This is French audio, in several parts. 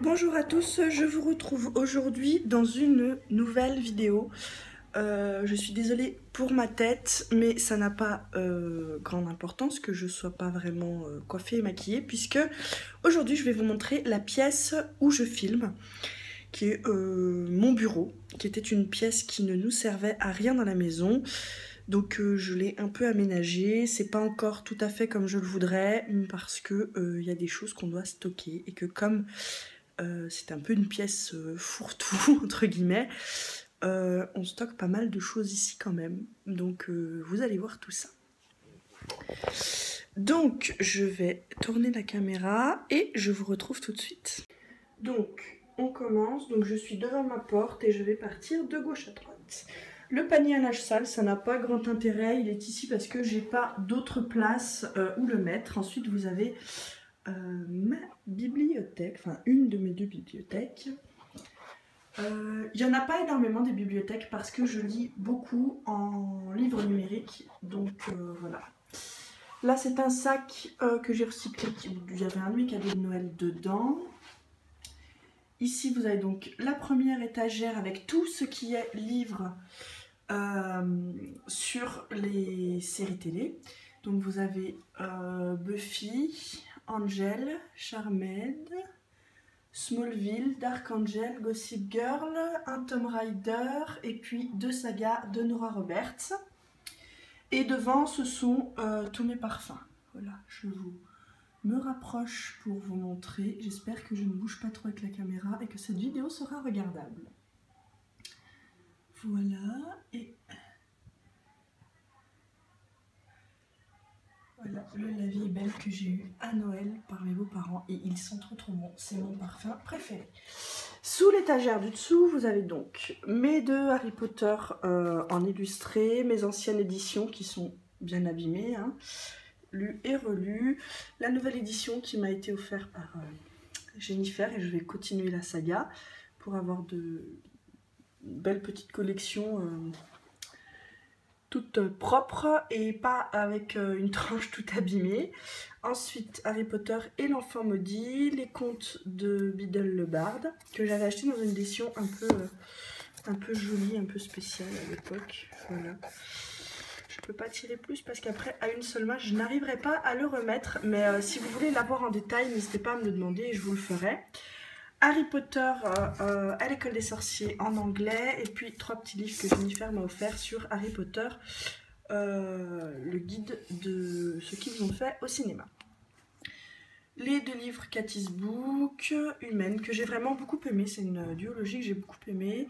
Bonjour à tous, je vous retrouve aujourd'hui dans une nouvelle vidéo. Je suis désolée pour ma tête, mais ça n'a pas grande importance que je sois pas vraiment coiffée et maquillée, puisque aujourd'hui je vais vous montrer la pièce où je filme, qui est mon bureau, qui était une pièce qui ne nous servait à rien dans la maison. Donc je l'ai un peu aménagée, c'est pas encore tout à fait comme je le voudrais, parce que il y a des choses qu'on doit stocker, et que comme c'est un peu une pièce fourre-tout, entre guillemets. On stocke pas mal de choses ici quand même. Donc vous allez voir tout ça. Donc je vais tourner la caméra et je vous retrouve tout de suite. Donc on commence. Donc je suis devant ma porte et je vais partir de gauche à droite. Le panier à linge sale, ça n'a pas grand intérêt. Il est ici parce que j'ai pas d'autre place où le mettre. Ensuite vous avez ma bibliothèque, enfin une de mes deux bibliothèques. Il n'y en a pas énormément des bibliothèques parce que je lis beaucoup en livre numérique, donc voilà. Là c'est un sac que j'ai recyclé, il y avait un de mes cadeaux de Noël dedans. Ici vous avez donc la première étagère avec tout ce qui est livres sur les séries télé. Donc vous avez Buffy, Angel, Charmed, Smallville, Dark Angel, Gossip Girl, un Tomb Raider et puis deux sagas de Nora Roberts. Et devant ce sont tous mes parfums. Voilà, je me rapproche pour vous montrer. J'espère que je ne bouge pas trop avec la caméra et que cette vidéo sera regardable. Voilà, et voilà le La vie est belle que j'ai eu à Noël par mes beaux-parents et ils sont trop bons. C'est mon parfum préféré. Sous l'étagère du dessous, vous avez donc mes deux Harry Potter en illustré, mes anciennes éditions qui sont bien abîmées, hein, lues et relues, la nouvelle édition qui m'a été offerte par Jennifer et je vais continuer la saga pour avoir de belles petites collections toute propre et pas avec une tranche toute abîmée. Ensuite, Harry Potter et l'enfant maudit, les contes de Biddle le Barde, que j'avais acheté dans une édition un peu jolie, un peu spéciale à l'époque. Voilà. Je peux pas tirer plus parce qu'après, à une seule main, je n'arriverai pas à le remettre. Mais si vous voulez l'avoir en détail, n'hésitez pas à me le demander et je vous le ferai. Harry Potter à l'école des sorciers en anglais et puis 3 petits livres que Jennifer m'a offert sur Harry Potter, le guide de ce qu'ils ont fait au cinéma. Les 2 livres Cathy's Book, Humaine, que j'ai vraiment beaucoup aimé, c'est une duologie que j'ai beaucoup aimé.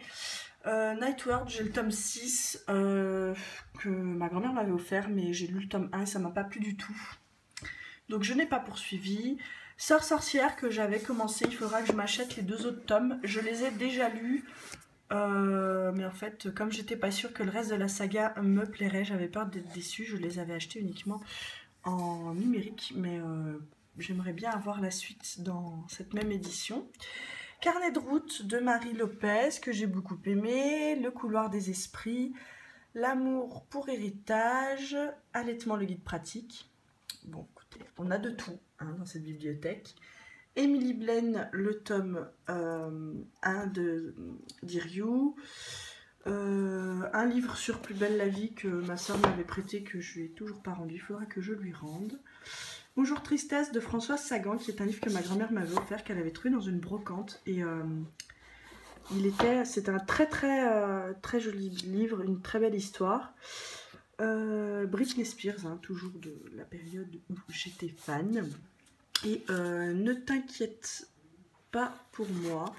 Nightworld, j'ai le tome 6 que ma grand-mère m'avait offert, mais j'ai lu le tome 1 et ça m'a pas plu du tout. Donc je n'ai pas poursuivi. Sœur sorcière que j'avais commencé, il faudra que je m'achète les 2 autres tomes. Je les ai déjà lus, mais en fait, comme j'étais pas sûre que le reste de la saga me plairait, j'avais peur d'être déçue, je les avais achetés uniquement en numérique, mais j'aimerais bien avoir la suite dans cette même édition. Carnet de route de Marie Lopez, que j'ai beaucoup aimé, Le couloir des esprits, L'amour pour héritage, Allaitement le guide pratique. Bon, écoutez, on a de tout hein, dans cette bibliothèque. Emily Blaine, le tome 1 de Diryu. Un livre sur Plus belle la vie que ma soeur m'avait prêté, que je lui ai toujours pas rendu. Il faudra que je lui rende. Bonjour Tristesse de Françoise Sagan, qui est un livre que ma grand-mère m'avait offert, qu'elle avait trouvé dans une brocante. Et c'était un très joli livre, une très belle histoire. Britney Spears, hein, toujours de la période où j'étais fan. Et Ne t'inquiète pas pour moi,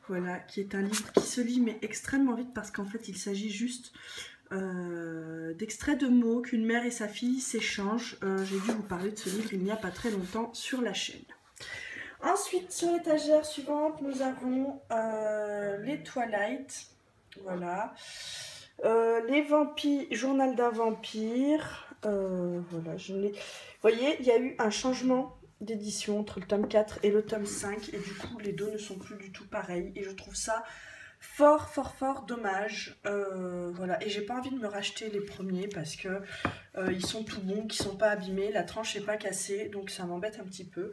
voilà, qui est un livre qui se lit mais extrêmement vite parce qu'en fait il s'agit juste d'extraits de mots qu'une mère et sa fille s'échangent. J'ai dû vous parler de ce livre il n'y a pas très longtemps sur la chaîne. Ensuite, sur l'étagère suivante, nous avons les Twilight, voilà. Les vampires, Journal d'un vampire, voilà, vous voyez, il y a eu un changement d'édition entre le tome 4 et le tome 5, et du coup, les 2 ne sont plus du tout pareils, et je trouve ça fort dommage. Voilà, et j'ai pas envie de me racheter les premiers parce que ils sont tout bons, qu'ils sont pas abîmés, la tranche n'est pas cassée, donc ça m'embête un petit peu.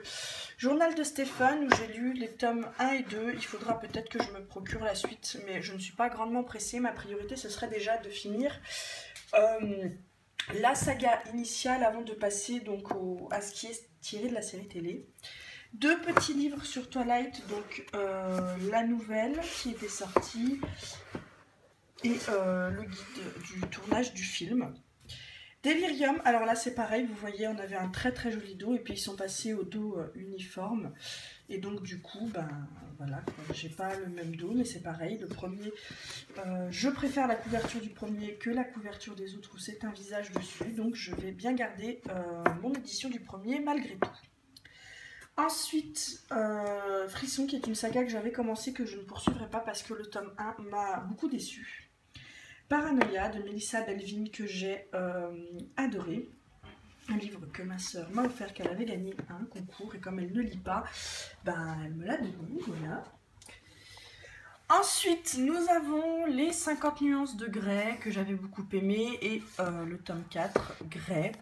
Journal de Stéphane, où j'ai lu les tomes 1 et 2, il faudra peut-être que je me procure la suite, mais je ne suis pas grandement pressée, ma priorité ce serait déjà de finir la saga initiale avant de passer donc à ce qui est tiré de la série télé. 2 petits livres sur Twilight, donc la nouvelle qui était sortie et le guide du tournage du film. Delirium, alors là c'est pareil, vous voyez on avait un très joli dos et puis ils sont passés au dos uniforme et donc du coup ben voilà, j'ai pas le même dos mais c'est pareil, le premier, je préfère la couverture du premier que la couverture des autres où c'est un visage dessus, donc je vais bien garder mon édition du premier malgré tout. Ensuite, Frisson, qui est une saga que j'avais commencé, que je ne poursuivrai pas parce que le tome 1 m'a beaucoup déçu. Paranoia de Melissa Belvin, que j'ai adoré. Un livre que ma sœur m'a offert, qu'elle avait gagné un concours, et comme elle ne lit pas, ben, elle me l'a donné, voilà. Ensuite, nous avons les 50 nuances de Grey, que j'avais beaucoup aimé, et le tome 4, Grey.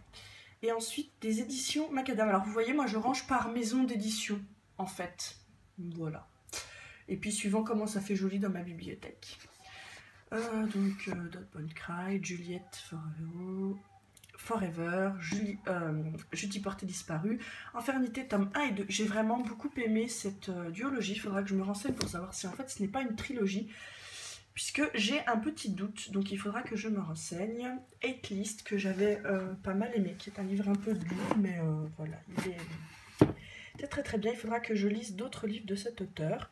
Et ensuite, des éditions Macadam. Alors, vous voyez, moi, je range par maison d'édition, en fait. Voilà. Et puis, suivant comment ça fait joli dans ma bibliothèque. Donc, Dot Point Cry, Juliette Forever, Judy Portée Disparue, Infernité, tome 1 et 2. J'ai vraiment beaucoup aimé cette duologie. Il faudra que je me renseigne pour savoir si, en fait, ce n'est pas une trilogie. Puisque j'ai un petit doute, donc il faudra que je me renseigne. Hate List, que j'avais pas mal aimé, qui est un livre un peu dur, mais voilà, il est très bien. Il faudra que je lise d'autres livres de cet auteur.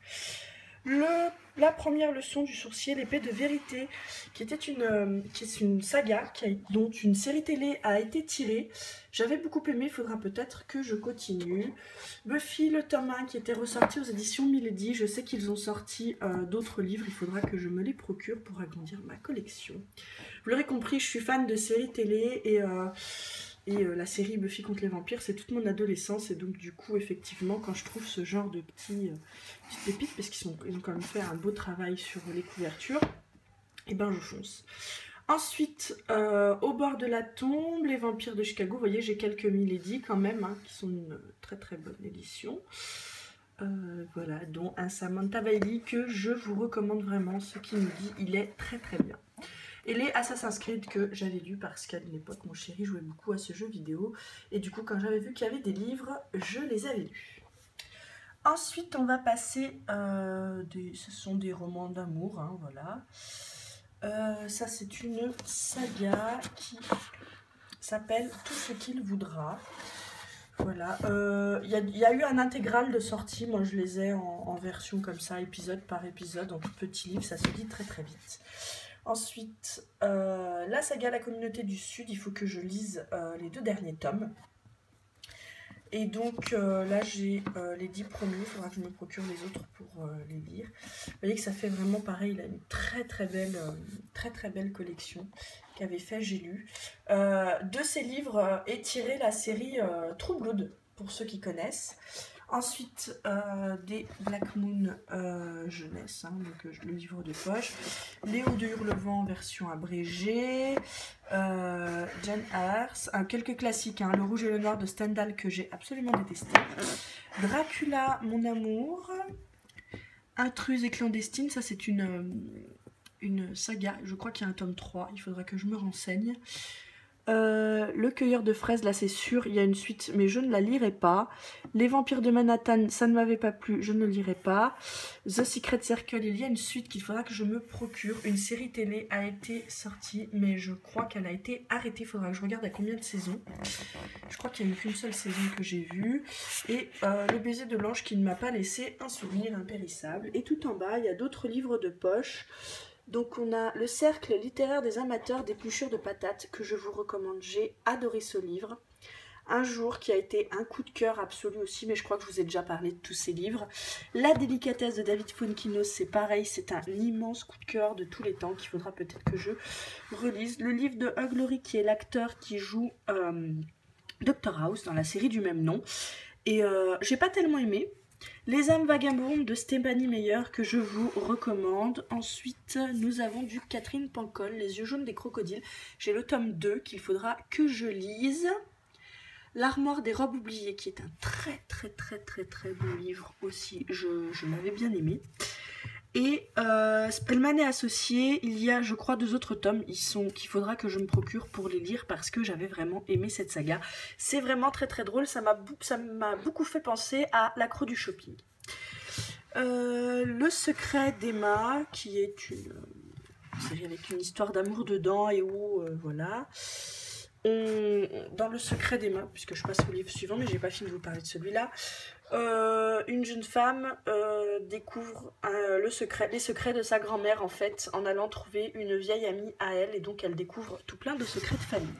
La première leçon du sourcier, l'épée de vérité, qui est une saga dont une série télé a été tirée. J'avais beaucoup aimé, il faudra peut-être que je continue. Buffy, le tome 1 qui était ressorti aux éditions Milady. Je sais qu'ils ont sorti d'autres livres, il faudra que je me les procure pour agrandir ma collection. Vous l'aurez compris, je suis fan de séries télé et la série Buffy contre les vampires, c'est toute mon adolescence. Et donc du coup, effectivement, quand je trouve ce genre de petites pépites, parce qu'ils ont quand même fait un beau travail sur les couvertures, et ben je fonce. Ensuite, Au bord de la tombe, les vampires de Chicago. Vous voyez, j'ai quelques Milady quand même, hein, qui sont une très bonne édition. Voilà, dont un Samantha Bailey que je vous recommande vraiment. Ce qui nous dit, il est très bien. Et les Assassin's Creed que j'avais lus parce qu'à l'époque, mon chéri jouait beaucoup à ce jeu vidéo. Et du coup, quand j'avais vu qu'il y avait des livres, je les avais lus. Ensuite, on va passer... ce sont des romans d'amour, hein, voilà. Ça, c'est une saga qui s'appelle Tout ce qu'il voudra. Voilà. Il y a eu un intégral de sortie. Moi, je les ai en version comme ça, épisode par épisode, en tout petit livre. Ça se lit très vite. Ensuite, la saga La Communauté du Sud, il faut que je lise les 2 derniers tomes. Et donc là, j'ai les 10 premiers, il faudra que je me procure les autres pour les lire. Vous voyez que ça fait vraiment pareil, il a une très belle collection qu'avait fait J'ai lu. De ces livres est tirée la série True Blood, pour ceux qui connaissent. Ensuite, des Black Moon jeunesse, hein, donc le livre de poche. Léo de Hurlevent version abrégée. Jane Eyre, quelques classiques, hein, Le Rouge et le Noir de Stendhal que j'ai absolument détesté. Dracula, mon amour. Intruse et clandestine, ça c'est une saga, je crois qu'il y a un tome 3, il faudra que je me renseigne. Le cueilleur de fraises, là c'est sûr, il y a une suite, mais je ne la lirai pas. Les vampires de Manhattan, ça ne m'avait pas plu, je ne lirai pas. The Secret Circle, il y a une suite qu'il faudra que je me procure. Une série télé a été sortie, mais je crois qu'elle a été arrêtée. Il faudra que je regarde à combien de saisons. Je crois qu'il n'y a eu qu'une seule saison que j'ai vue. Et Le baiser de l'ange qui ne m'a pas laissé un souvenir impérissable. Et tout en bas, il y a d'autres livres de poche. Donc on a le cercle littéraire des amateurs d'épluchures de patates que je vous recommande. J'ai adoré ce livre. Un jour qui a été un coup de cœur absolu aussi, mais je crois que je vous ai déjà parlé de tous ces livres. La délicatesse de David Fuenquinos, c'est pareil, c'est un immense coup de cœur de tous les temps qu'il faudra peut-être que je relise. Le livre de Hugh Laurie qui est l'acteur qui joue Dr House dans la série du même nom. Et j'ai pas tellement aimé. Les âmes vagabondes de Stéphanie Meyer que je vous recommande. Ensuite, nous avons du Catherine Pancol, Les yeux jaunes des crocodiles. J'ai le tome 2 qu'il faudra que je lise. L'armoire des robes oubliées, qui est un très bon livre aussi. Je l'avais bien aimé. Et Spellman et Associés, il y a je crois 2 autres tomes qu'il faudra que je me procure pour les lire parce que j'avais vraiment aimé cette saga. C'est vraiment très drôle, ça m'a beaucoup fait penser à L'accro du shopping. Le secret d'Emma, qui est une série avec une histoire d'amour dedans et où voilà. Dans le secret d'Emma, puisque je passe au livre suivant mais j'ai pas fini de vous parler de celui-là. Une jeune femme découvre les secrets de sa grand-mère en fait en allant trouver une vieille amie à elle et donc elle découvre tout plein de secrets de famille.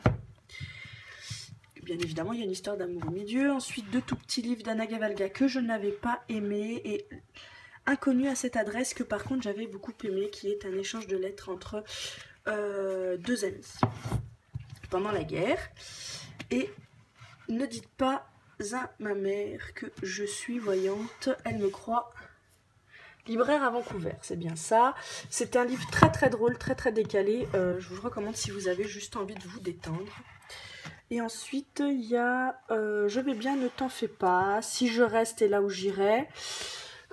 Bien évidemment il y a une histoire d'amour au milieu. Ensuite 2 tout petits livres d'Anna Gavalga que je n'avais pas aimé et Inconnu à cette adresse que par contre j'avais beaucoup aimé, qui est un échange de lettres entre 2 amis pendant la guerre. Et ne dites pas à ma mère que je suis voyante, elle me croit. Libraire à Vancouver, c'est bien ça. C'est un livre très drôle, très décalé. Je vous le recommande si vous avez juste envie de vous détendre. Et ensuite, il y a Je vais bien, ne t'en fais pas. Si je reste et là où j'irai.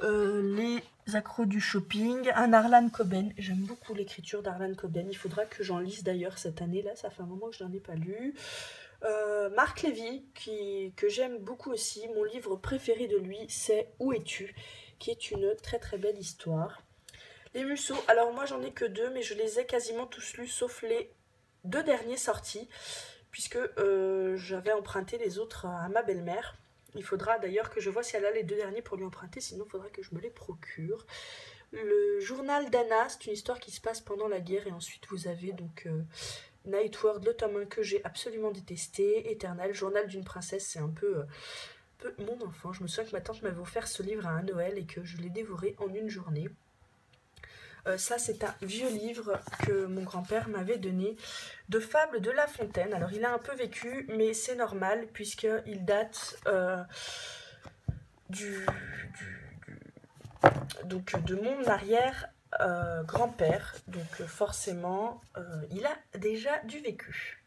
Les accros du shopping. Un Harlan Coben. J'aime beaucoup l'écriture d'Harlan Coben. Il faudra que j'en lise d'ailleurs cette année. Là, ça fait un moment que je n'en ai pas lu. Marc Lévy, que j'aime beaucoup aussi. Mon livre préféré de lui, c'est Où es-tu, qui est une très belle histoire. Les Musso, alors moi j'en ai que 2, mais je les ai quasiment tous lus, sauf les 2 derniers sortis, puisque j'avais emprunté les autres à ma belle-mère. Il faudra d'ailleurs que je vois si elle a les 2 derniers pour lui emprunter, sinon il faudra que je me les procure. Le journal d'Anna, c'est une histoire qui se passe pendant la guerre, et ensuite vous avez donc... Night World, le tome 1 que j'ai absolument détesté. Éternel, journal d'une princesse, c'est un peu mon enfant. Je me souviens que ma tante m'avait offert ce livre à un Noël et que je l'ai dévoré en une journée. Ça, c'est un vieux livre que mon grand-père m'avait donné, de Fables de La Fontaine. Alors, il a un peu vécu, mais c'est normal, puisqu'il date donc, de mon arrière grand-père, donc forcément il a déjà du vécu.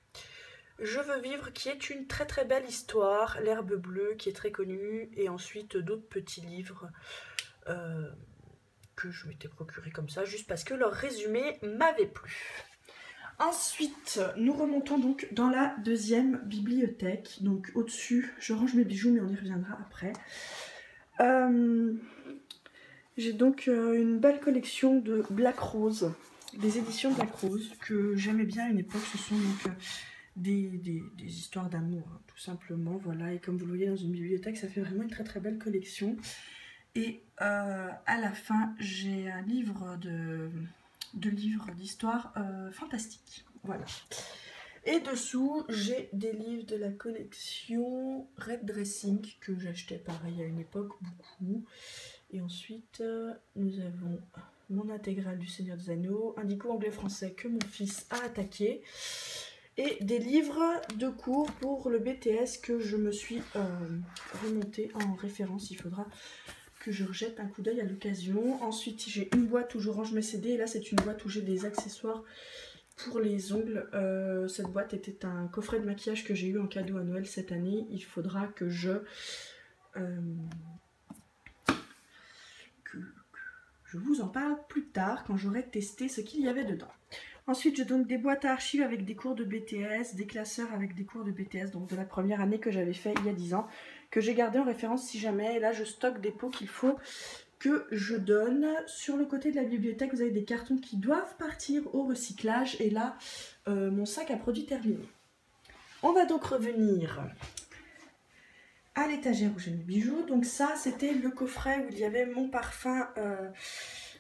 Je veux vivre, qui est une très belle histoire, L'herbe bleue qui est très connue, et ensuite d'autres petits livres que je m'étais procuré comme ça juste parce que leur résumé m'avait plu. Ensuite nous remontons donc dans la 2e bibliothèque, donc au-dessus je range mes bijoux mais on y reviendra après. J'ai donc une belle collection de Black Rose, des éditions Black Rose, que j'aimais bien à une époque. Ce sont donc des histoires d'amour, hein, tout simplement. Voilà, et comme vous le voyez dans une bibliothèque, ça fait vraiment une très belle collection. Et à la fin, j'ai un livre d'histoire fantastique. Voilà. Et dessous, j'ai des livres de la collection Red Dressing, que j'achetais pareil à une époque beaucoup. Et ensuite, nous avons mon intégrale du Seigneur des Anneaux, un dico anglais-français que mon fils a attaqué, et des livres de cours pour le BTS que je me suis remonté en référence. Il faudra que je rejette un coup d'œil à l'occasion. Ensuite, j'ai une boîte où je range mes CD, et là, c'est une boîte où j'ai des accessoires pour les ongles. Cette boîte était un coffret de maquillage que j'ai eu en cadeau à Noël cette année. Il faudra que je vous en parle plus tard quand j'aurai testé ce qu'il y avait dedans. Ensuite, j'ai donc des boîtes à archives avec des cours de BTS, des classeurs avec des cours de BTS, donc de la première année que j'avais fait il y a 10 ans, que j'ai gardé en référence si jamais. Et là, je stocke des pots qu'il faut que je donne. Sur le côté de la bibliothèque, vous avez des cartons qui doivent partir au recyclage. Et là, mon sac à produits terminé. On va donc revenir à l'étagère où j'ai mes bijoux. Donc ça, c'était le coffret où il y avait mon parfum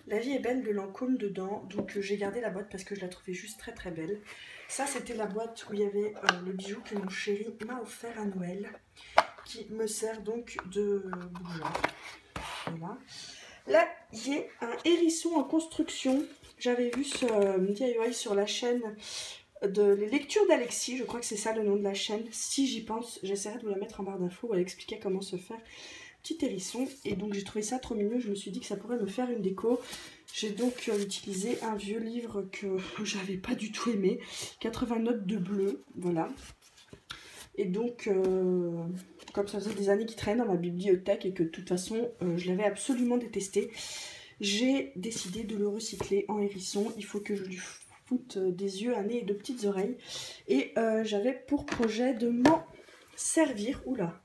La vie est belle de Lancôme dedans. Donc j'ai gardé la boîte parce que je la trouvais juste très belle. Ça, c'était la boîte où il y avait le bijou que mon chéri m'a offert à Noël, qui me sert donc de bougeoir. Voilà. Là, il y a un hérisson en construction. J'avais vu ce DIY sur la chaîne les lectures d'Alexis, je crois que c'est ça le nom de la chaîne. Si j'y pense, j'essaierai de vous la mettre en barre d'infos, où elle expliquait comment se faire petit hérisson. Et donc j'ai trouvé ça trop mignon, je me suis dit que ça pourrait me faire une déco. J'ai donc utilisé un vieux livre que j'avais pas du tout aimé, 80 notes de bleu, voilà. Et donc, comme ça faisait des années qu'il traîne dans ma bibliothèque et que de toute façon, je l'avais absolument détesté, j'ai décidé de le recycler en hérisson. Il faut que je lui foute des yeux, un nez et de petites oreilles. Et j'avais pour projet de m'en servir, oula,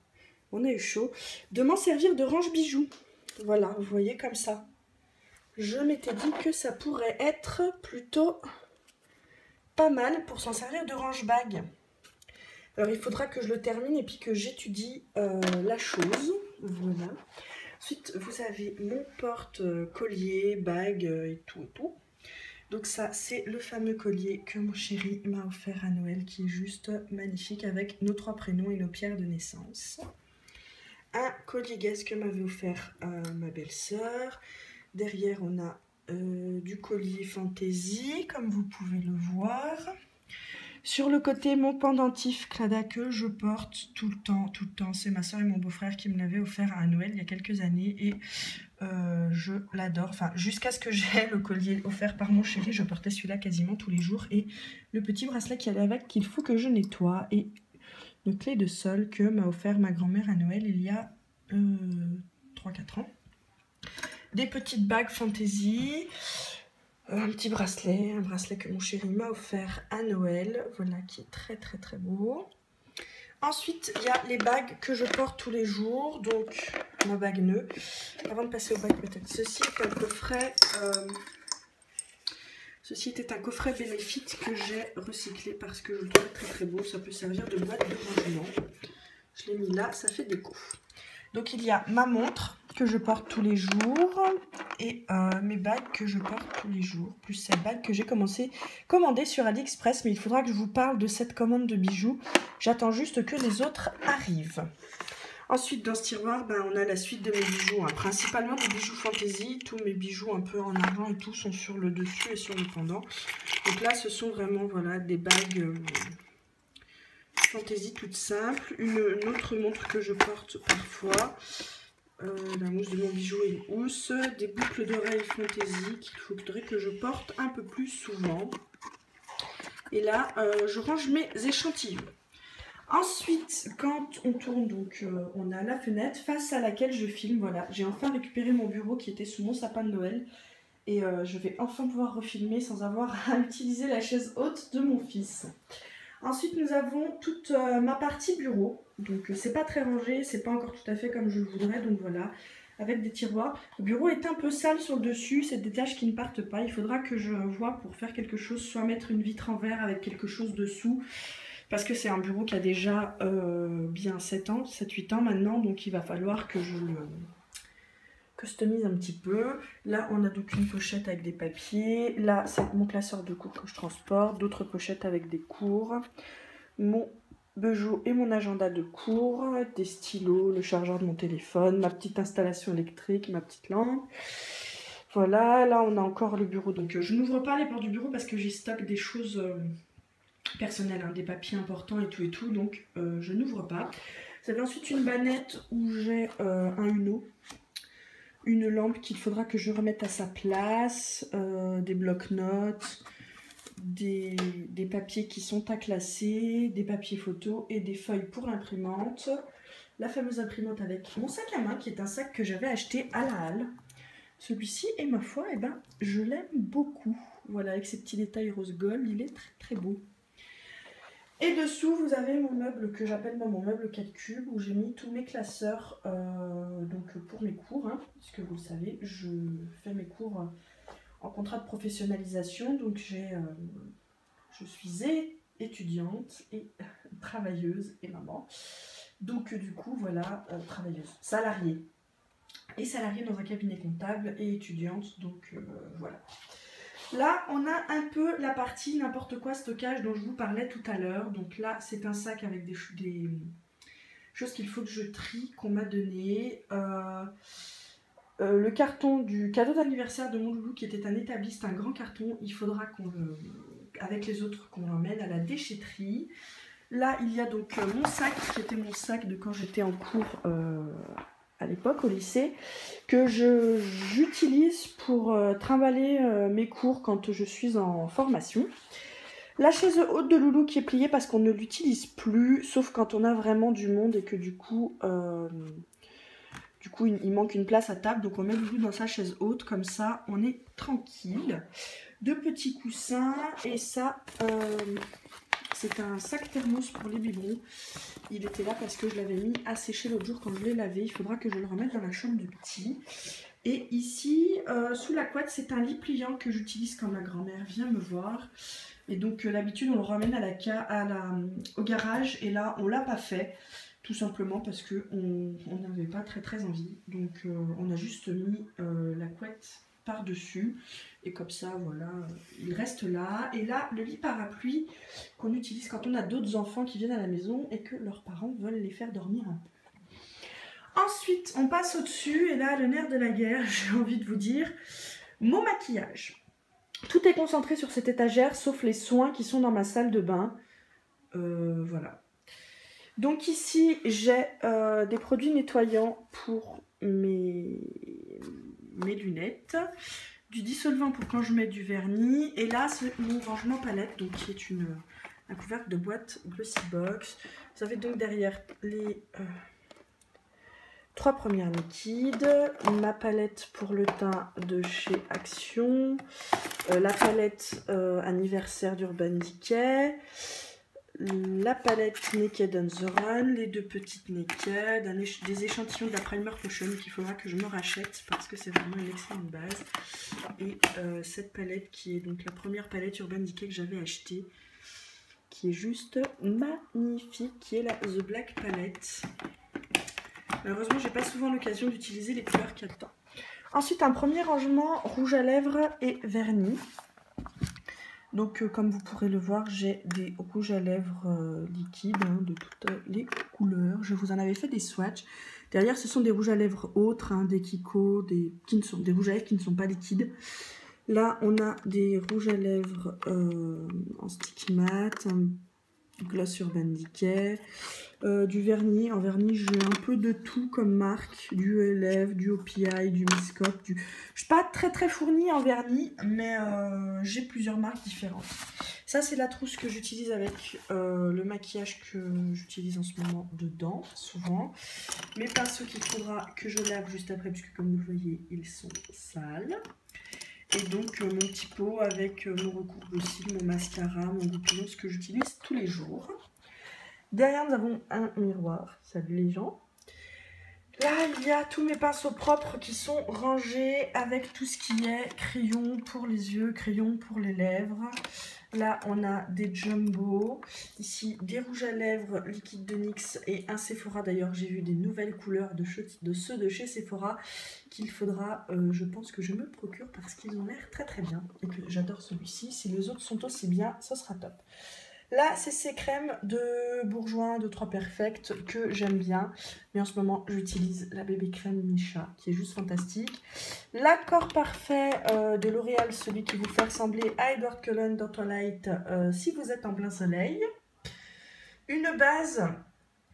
on a eu chaud, de m'en servir de range bijoux. Voilà, vous voyez comme ça. Je m'étais dit que ça pourrait être plutôt pas mal pour s'en servir de range bague. Alors il faudra que je le termine et puis que j'étudie la chose. Voilà. Ensuite vous avez mon porte-collier, bague et tout et tout. Donc ça c'est le fameux collier que mon chéri m'a offert à Noël qui est juste magnifique avec nos 3 prénoms et nos pierres de naissance. Un collier guest que m'avait offert ma belle-sœur. Derrière on a du collier fantaisie comme vous pouvez le voir. Sur le côté, mon pendentif Clada que je porte tout le temps. C'est ma soeur et mon beau-frère qui me l'avaient offert à Noël il y a quelques années et je l'adore. Enfin, jusqu'à ce que j'ai le collier offert par mon chéri, je portais celui-là quasiment tous les jours. Et le petit bracelet qui allait avec, qu'il faut que je nettoie. Et une clé de sol que m'a offert ma grand-mère à Noël il y a 3-4 ans. Des petites bagues fantaisie. Un petit bracelet, un bracelet que mon chéri m'a offert à Noël, voilà, qui est très beau. Ensuite, il y a les bagues que je porte tous les jours, donc ma bague nœud. Avant de passer aux bagues, peut-être ceci est un coffret. Ceci était un coffret Benefit que j'ai recyclé parce que je le trouve très beau. Ça peut servir de boîte de rangement. Je l'ai mis là, ça fait déco. Donc il y a ma montre que je porte tous les jours et mes bagues que je porte tous les jours, plus cette bague que j'ai commandée sur AliExpress, mais il faudra que je vous parle de cette commande de bijoux. J'attends juste que les autres arrivent. Ensuite dans ce tiroir, on a la suite de mes bijoux, principalement des bijoux fantaisie. Tous mes bijoux un peu en argent et tout sont sur le dessus et sur le pendant. Donc là ce sont vraiment voilà, des bagues fantaisie toute simple. Une autre montre que je porte parfois. La mousse de mon bijou et une housse, des boucles d'oreilles fantaisie qu'il faudrait que je porte un peu plus souvent. Et là, je range mes échantillons. Ensuite, quand on tourne, donc on a la fenêtre face à laquelle je filme. Voilà, j'ai enfin récupéré mon bureau qui était sous mon sapin de Noël. Et je vais enfin pouvoir refilmer sans avoir à utiliser la chaise haute de mon fils. Ensuite, nous avons toute ma partie bureau. Donc, c'est pas très rangé, c'est pas encore tout à fait comme je le voudrais. Donc voilà, avec des tiroirs. Le bureau est un peu sale sur le dessus, c'est des taches qui ne partent pas. Il faudra que je vois pour faire quelque chose, soit mettre une vitre en verre avec quelque chose dessous. Parce que c'est un bureau qui a déjà bien 7 ans, 7-8 ans maintenant. Donc, il va falloir que je le customise un petit peu. Là on a donc une pochette avec des papiers, là c'est mon classeur de cours que je transporte, d'autres pochettes avec des cours, mon bijou et mon agenda de cours, des stylos, le chargeur de mon téléphone, ma petite installation électrique, ma petite lampe. Voilà, là on a encore le bureau, donc je n'ouvre pas les portes du bureau parce que j'y stocke des choses personnelles, des papiers importants et tout, donc je n'ouvre pas. Vous avez ensuite une bannette où j'ai un Uno, une lampe qu'il faudra que je remette à sa place, des blocs-notes, des papiers qui sont à classer, des papiers photos et des feuilles pour l'imprimante. La fameuse imprimante avec mon sac à main qui est un sac que j'avais acheté à la halle. Celui-ci, et ma foi, je l'aime beaucoup. Voilà, avec ces petits détails rose gold, il est très beau. Et dessous, vous avez mon meuble que j'appelle mon meuble 4 cubes où j'ai mis tous mes classeurs donc pour mes cours. Puisque vous le savez, je fais mes cours en contrat de professionnalisation. Donc je suis étudiante et travailleuse et maman. Donc du coup, voilà, travailleuse, salariée. Et salariée dans un cabinet comptable et étudiante. Donc voilà. Là, on a un peu la partie n'importe quoi stockage dont je vous parlais tout à l'heure. Donc là, c'est un sac avec des choses qu'il faut que je trie, qu'on m'a donné. Le carton du cadeau d'anniversaire de mon loulou qui était un établiste, un grand carton. Il faudra avec les autres, qu'on l'emmène à la déchetterie. Là, il y a donc mon sac, qui était mon sac de quand j'étais en cours à l'époque au lycée, que j'utilise pour trimballer mes cours quand je suis en formation. La chaise haute de Loulou qui est pliée parce qu'on ne l'utilise plus, sauf quand on a vraiment du monde et que du coup il manque une place à table. Donc on met Loulou dans sa chaise haute, comme ça on est tranquille. Deux petits coussins et ça, c'est un sac thermos pour les biberons. Il était là parce que je l'avais mis à sécher l'autre jour quand je l'ai lavé. Il faudra que je le remette dans la chambre du petit. Et ici, sous la couette, c'est un lit pliant que j'utilise quand ma grand-mère vient me voir. Et donc d'habitude, on le ramène au garage. Et là, on l'a pas fait. Tout simplement parce qu'on n'avait pas très envie. Donc on a juste mis la couette par-dessus. Et comme ça, voilà, il reste là. Et là, le lit parapluie qu'on utilise quand on a d'autres enfants qui viennent à la maison et que leurs parents veulent les faire dormir un peu. Ensuite, on passe au-dessus. Et là, le nerf de la guerre, j'ai envie de vous dire, mon maquillage. Tout est concentré sur cette étagère, sauf les soins qui sont dans ma salle de bain. Voilà. Donc ici, j'ai des produits nettoyants pour mes lunettes. Du dissolvant pour quand je mets du vernis. Et là, c'est mon rangement palette, donc qui est un couvercle de boîte Glossybox. Vous avez donc derrière les 3 premières liquides. Ma palette pour le teint de chez Action. La palette anniversaire d'Urban Decay. La palette Naked on the Run, les 2 petites Naked, des échantillons de la Primer Potion qu'il faudra que je me rachète parce que c'est vraiment une excellente base. Et cette palette qui est donc la première palette Urban Decay que j'avais achetée, qui est juste magnifique, qui est la The Black Palette. Malheureusement, j'ai pas souvent l'occasion d'utiliser les couleurs qu'il y a dedans. Ensuite, un premier rangement rouge à lèvres et vernis. Donc comme vous pourrez le voir, j'ai des rouges à lèvres liquides de toutes les couleurs. Je vous en avais fait des swatchs. Derrière, ce sont des rouges à lèvres autres, des Kiko, des rouges à lèvres qui ne sont pas liquides. Là, on a des rouges à lèvres en stick matte, un gloss Urban Decay, du vernis. En vernis, j'ai un peu de tout comme marque, du ELF, du OPI, du Miscoc. Je suis pas très fournie en vernis, mais j'ai plusieurs marques différentes. Ça, c'est la trousse que j'utilise avec le maquillage que j'utilise en ce moment dedans, souvent. Mes pinceaux qu'il faudra que je lave juste après, puisque comme vous le voyez, ils sont sales. Et donc mon petit pot avec mon recours de cils, mon mascara, mon goupillon, ce que j'utilise tous les jours. Derrière, nous avons un miroir. Salut les gens. Là, il y a tous mes pinceaux propres qui sont rangés avec tout ce qui est crayon pour les yeux, crayon pour les lèvres. Là, on a des Jumbo. Ici, des rouges à lèvres liquide de NYX et un Sephora. D'ailleurs, j'ai vu des nouvelles couleurs de ceux de chez Sephora qu'il faudra, je pense que je me procure parce qu'ils ont l'air très bien. Et que j'adore celui-ci. Si les autres sont aussi bien, ça sera top. Là, c'est ces crèmes de Bourjoin de 3 Perfect que j'aime bien. Mais en ce moment, j'utilise la bébé crème Misha qui est juste fantastique. L'accord parfait de L'Oréal, celui qui vous fait ressembler à Edward Cullen dans Twilight si vous êtes en plein soleil. Une base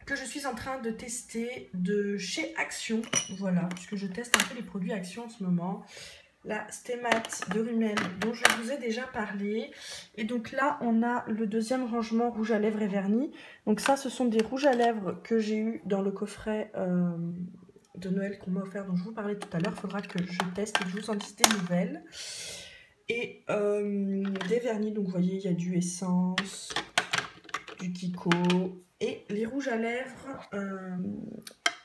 que je suis en train de tester de chez Action. Voilà, puisque je teste un peu les produits Action en ce moment. La Stémat de Rimmel dont je vous ai déjà parlé. Et donc là, on a le deuxième rangement rouge à lèvres et vernis. Donc ça, ce sont des rouges à lèvres que j'ai eu dans le coffret de Noël qu'on m'a offert, dont je vous parlais tout à l'heure. Il faudra que je teste et que je vous en dise des nouvelles. Et des vernis, donc vous voyez, il y a du Essence, du Kiko. Et les rouges à lèvres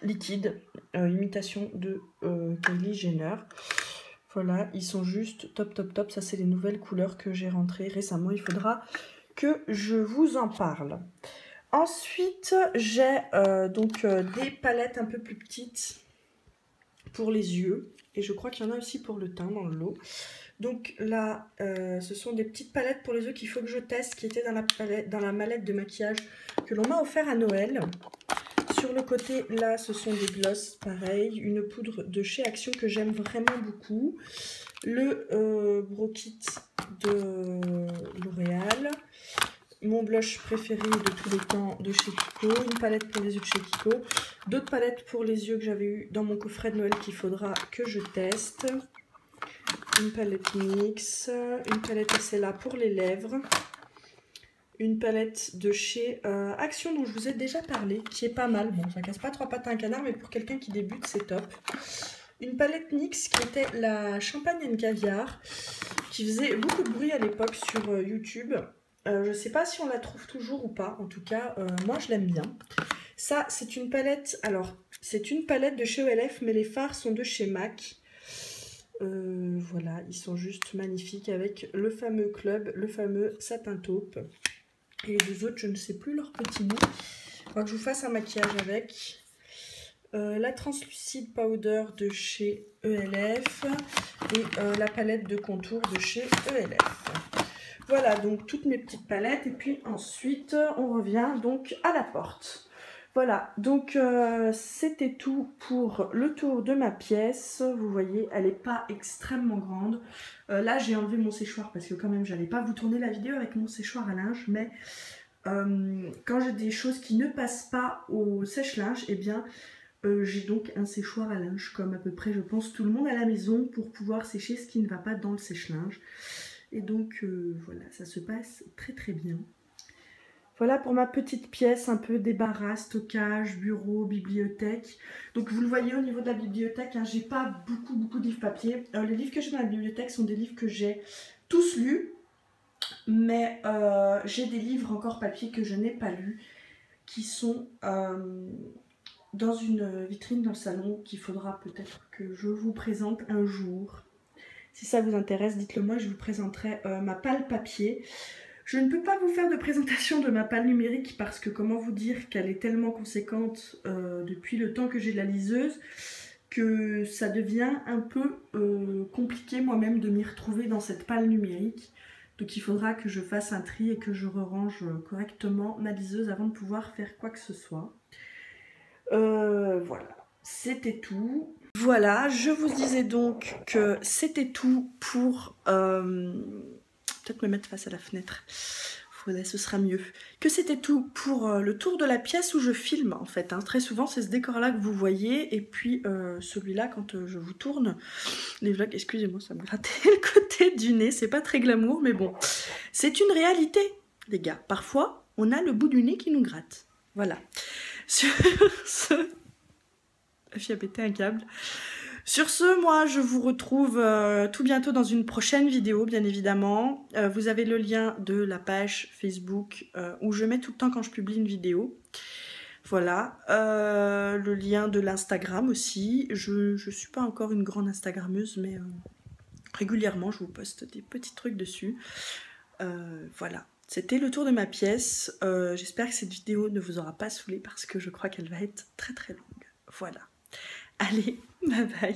liquides, imitation de Kylie Jenner. Voilà, ils sont juste top. Ça, c'est les nouvelles couleurs que j'ai rentrées récemment. Il faudra que je vous en parle. Ensuite, j'ai des palettes un peu plus petites pour les yeux. Et je crois qu'il y en a aussi pour le teint dans le lot. Donc là, ce sont des petites palettes pour les yeux qu'il faut que je teste, qui étaient dans la mallette de maquillage que l'on m'a offert à Noël. Sur le côté, là, ce sont des glosses, pareil. Une poudre de chez Action que j'aime vraiment beaucoup. Le Brow Kit de L'Oréal. mon blush préféré de tous les temps de chez Kiko, une palette pour les yeux de chez Kiko, d'autres palettes pour les yeux que j'avais eu dans mon coffret de Noël qu'il faudra que je teste, une palette NYX, une palette Essela pour les lèvres, une palette de chez Action dont je vous ai déjà parlé, qui est pas mal, bon ça casse pas trois pattes à un canard mais pour quelqu'un qui débute c'est top. Une palette NYX qui était la Champagne and Caviar, qui faisait beaucoup de bruit à l'époque sur YouTube. Je ne sais pas si on la trouve toujours ou pas, en tout cas, moi je l'aime bien. Ça, c'est une palette, alors, c'est une palette de chez ELF, mais les fards sont de chez MAC. Voilà, ils sont juste magnifiques avec le fameux club, le fameux satin taupe. Et les deux autres, je ne sais plus leur petit nom. Il faudra que je vous fasse un maquillage avec. La Translucide Powder de chez ELF et la palette de contour de chez ELF. Voilà donc toutes mes petites palettes et puis ensuite on revient donc à la porte. Voilà donc c'était tout pour le tour de ma pièce. Vous voyez elle n'est pas extrêmement grande. Là j'ai enlevé mon séchoir parce que quand même j'allais pas vous tourner la vidéo avec mon séchoir à linge, mais quand j'ai des choses qui ne passent pas au sèche-linge, et bien j'ai donc un séchoir à linge comme à peu près je pense tout le monde à la maison pour pouvoir sécher ce qui ne va pas dans le sèche-linge. Et donc voilà, ça se passe très très bien. Voilà pour ma petite pièce, un peu débarras, stockage, bureau, bibliothèque. Donc vous le voyez au niveau de la bibliothèque, hein, j'ai pas beaucoup de livres papier. Les livres que j'ai dans la bibliothèque sont des livres que j'ai tous lus. Mais j'ai des livres encore papier que je n'ai pas lus, qui sont dans une vitrine dans le salon qu'il faudra peut-être que je vous présente un jour. Si ça vous intéresse, dites-le moi, je vous présenterai ma palle papier. Je ne peux pas vous faire de présentation de ma palle numérique parce que comment vous dire qu'elle est tellement conséquente depuis le temps que j'ai la liseuse que ça devient un peu compliqué moi-même de m'y retrouver dans cette palle numérique. Donc il faudra que je fasse un tri et que je range correctement ma liseuse avant de pouvoir faire quoi que ce soit. Voilà, c'était tout. Voilà, je vous disais donc que c'était tout pour... peut-être me mettre face à la fenêtre. Voilà, ce sera mieux. Que c'était tout pour le tour de la pièce où je filme en fait. Hein. Très souvent c'est ce décor-là que vous voyez. Et puis celui-là quand je vous tourne les vlogs. Excusez-moi, ça me grattait le côté du nez. C'est pas très glamour mais bon. C'est une réalité les gars. Parfois on a le bout du nez qui nous gratte. Voilà. Sur ce... La fille a pété un câble. Sur ce, moi, je vous retrouve tout bientôt dans une prochaine vidéo, bien évidemment. Vous avez le lien de la page Facebook où je mets tout le temps quand je publie une vidéo. Voilà. Le lien de l'Instagram aussi. Je ne suis pas encore une grande Instagrammeuse, mais régulièrement, je vous poste des petits trucs dessus. Voilà. C'était le tour de ma pièce. J'espère que cette vidéo ne vous aura pas saoulé parce que je crois qu'elle va être très très longue. Voilà. Allez, bye bye.